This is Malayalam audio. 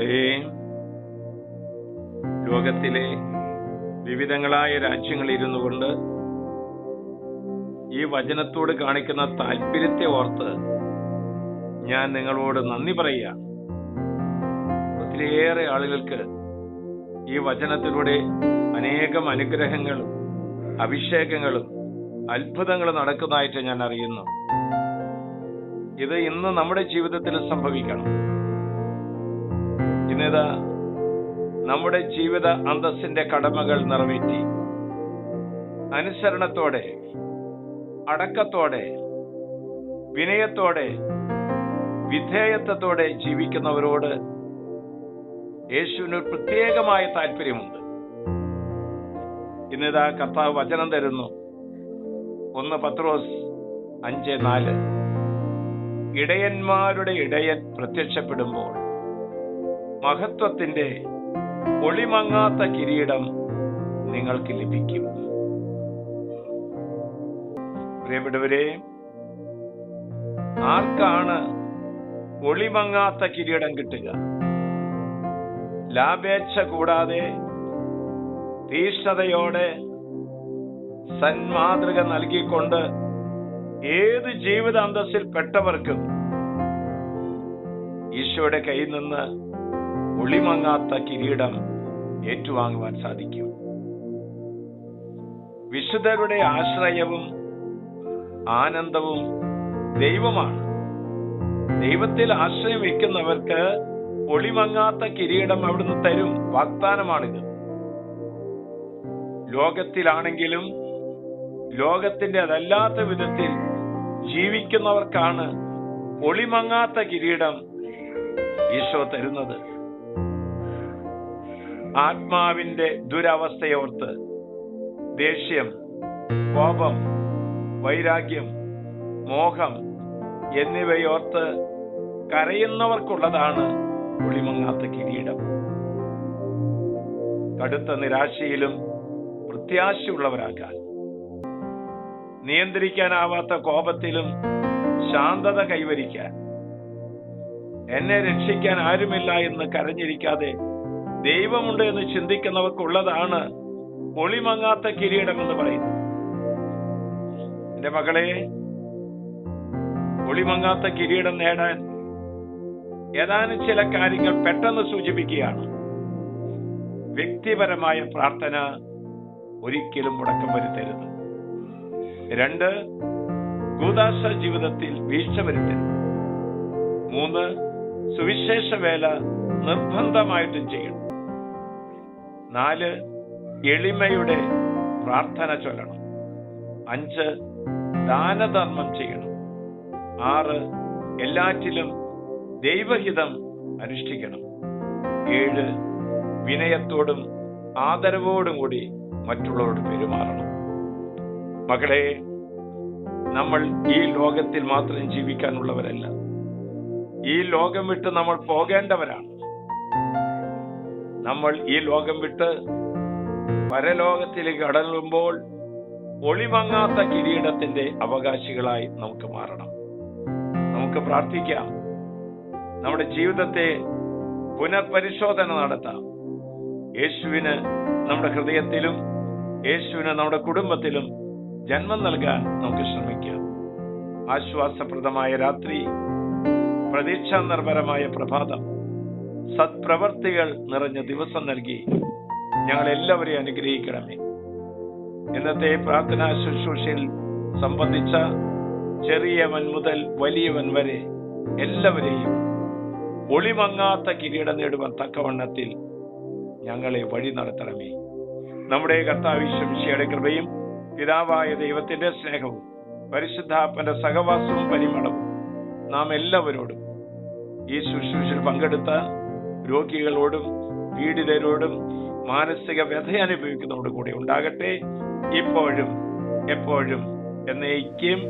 മക്കളെ, ലോകത്തിലെ വിവിധങ്ങളായ രാജ്യങ്ങളിൽ ഇരുന്നു കൊണ്ട് ഈ വചനത്തോട് കാണിക്കുന്ന താല്പര്യത്തെ ഓർത്ത് ഞാൻ നിങ്ങളോട് നന്ദി പറയുക. ഒത്തിരിയേറെ ആളുകൾക്ക് ഈ വചനത്തിലൂടെ അനേകം അനുഗ്രഹങ്ങളും അഭിഷേകങ്ങളും അത്ഭുതങ്ങളും നടക്കുന്നതായിട്ട് ഞാൻ അറിയുന്നു. ഇത് ഇന്ന് നമ്മുടെ ജീവിതത്തിൽ സംഭവിക്കണം. ഇന്നിതാ നമ്മുടെ ജീവിത അന്തസ്സിന്റെ കടമകൾ നിറവേറ്റി അനുസരണത്തോടെ, അടക്കത്തോടെ, വിനയത്തോടെ, വിധേയത്വത്തോടെ ജീവിക്കുന്നവരോട് യേശുവിന് പ്രത്യേകമായ താല്പര്യമുണ്ട്. ഇന്നിതാ കർത്താവ് വചനം തരുന്നു. 1 പത്രോസ് 5:4 ഇടയന്മാരുടെ ഇടയൻ പ്രത്യക്ഷപ്പെടുമ്പോൾ മഹത്വത്തിന്റെ ഒളിമങ്ങാത്ത കിരീടം നിങ്ങൾക്ക് ലഭിക്കും. പ്രിയപ്പെട്ടവരെ, ആർക്കാണ് ഒളിമങ്ങാത്ത കിരീടം കിട്ടുക? ലാഭേച്ഛ കൂടാതെ തീഷ്ണതയോടെ സന്മാതൃക നൽകിക്കൊണ്ട് ഏത് ജീവിത അന്തസ്സിൽ പെട്ടവർക്കും ഈശോയുടെ കയ്യിൽ നിന്ന് ഒളിമങ്ങാത്ത കിരീടം ഏറ്റുവാങ്ങുവാൻ സാധിക്കും. വിശുദ്ധരുടെ ആശ്രയവും ആനന്ദവും ദൈവമാണ്. ദൈവത്തിൽ ആശ്രയം വയ്ക്കുന്നവർക്ക് ഒളിമങ്ങാത്ത കിരീടം അവിടുന്ന് തരും. വാഗ്ദാനമാണിത്. ലോകത്തിലാണെങ്കിലും ലോകത്തിന്റെ അതല്ലാത്ത വിധത്തിൽ ജീവിക്കുന്നവർക്കാണ് ഒളിമങ്ങാത്ത കിരീടം ഈശോ തരുന്നത്. ആത്മാവിന്റെ ദുരവസ്ഥയോർത്ത് ദേഷ്യം, കോപം, വൈരാഗ്യം, മോഹം എന്നിവയോർത്ത് കരയുന്നവർക്കുള്ളതാണ് ഒളിമങ്ങാത്ത കിരീടം. കടുത്ത നിരാശയിലും പ്രത്യാശയുള്ളവരാകാൻ, നിയന്ത്രിക്കാനാവാത്ത കോപത്തിലും ശാന്തത കൈവരിക്കാൻ, എന്നെ രക്ഷിക്കാൻ ആരുമില്ല എന്ന് കരഞ്ഞിരിക്കാതെ ദൈവമുണ്ട് എന്ന് ചിന്തിക്കുന്നവർക്കുള്ളതാണ് ഒളിമങ്ങാത്ത കിരീടം എന്ന് പറയുന്നത്. എന്റെ മകളെ, ഒളിമങ്ങാത്ത കിരീടം നേടാൻ ഏതാനും ചില കാര്യങ്ങൾ പെട്ടെന്ന് സൂചിപ്പിക്കുകയാണ്. വ്യക്തിപരമായ പ്രാർത്ഥന ഒരിക്കലും മുടക്കം വരുത്തരുത്. 2, കൂദാശ ജീവിതത്തിൽ വീഴ്ച വരുത്തരുത്. 3, സുവിശേഷ വേല നിർബന്ധമായിട്ടും ചെയ്യണം. 4, എളിമയുടെ പ്രാർത്ഥന ചൊല്ലണം. 5, ദാനധർമ്മം ചെയ്യണം. 6, എല്ലാറ്റിലും ദൈവഹിതം അനുഷ്ഠിക്കണം. 7, വിനയത്തോടും ആദരവോടും കൂടി മറ്റുള്ളവരോട് പെരുമാറണം. മകളെ, നമ്മൾ ഈ ലോകത്തിൽ മാത്രം ജീവിക്കാനുള്ളവരല്ല. ഈ ലോകം വിട്ട് നമ്മൾ പോകേണ്ടവരാണ്. നമ്മൾ ഈ ലോകം വിട്ട് പരലോകത്തിലേക്ക് കടന്നുമ്പോൾ ഒളിമങ്ങാത്ത കിരീടത്തിന്റെ അവകാശികളായി നമുക്ക് മാറണം. നമുക്ക് പ്രാർത്ഥിക്കാം. നമ്മുടെ ജീവിതത്തെ പുനർപരിശോധന നടത്താം. യേശുവിന് നമ്മുടെ ഹൃദയത്തിലും യേശുവിന് നമ്മുടെ കുടുംബത്തിലും ജന്മം നൽകാൻ നമുക്ക് ശ്രമിക്കാം. ആശ്വാസപ്രദമായ രാത്രി, പ്രതീക്ഷാ നിർഭരമായ പ്രഭാതം, സത്പ്രവർത്തികൾ നിറഞ്ഞ ദിവസം നൽകി ഞങ്ങൾ എല്ലാവരെയും അനുഗ്രഹിക്കണമേ. ഇന്നത്തെ പ്രാർത്ഥനാ ശുശ്രൂഷയിൽ സംബന്ധിച്ച ചെറിയവൻ മുതൽ വലിയവൻ വരെ എല്ലാവരെയും ഒളിമങ്ങാത്ത കിരീടം നേടുവാൻ തക്കവണ്ണത്തിൽ ഞങ്ങളെ വഴി നടത്തണമേ. നമ്മുടെ കർത്താവ് യേശു മിശിഹായുടെ കൃപയും പിതാവായ ദൈവത്തിന്റെ സ്നേഹവും പരിശുദ്ധാത്മന്റെ സഹവാസവും പരിമളവും നാം എല്ലാവരോടും ഈ ശുശ്രൂഷയിൽ പങ്കെടുത്ത രോഗികളോടും പീഡിതരോടും മാനസിക വ്യഥ അനുഭവിക്കുന്നതോടു കൂടി ഉണ്ടാകട്ടെ, ഇപ്പോഴും എപ്പോഴും എന്നേക്കും.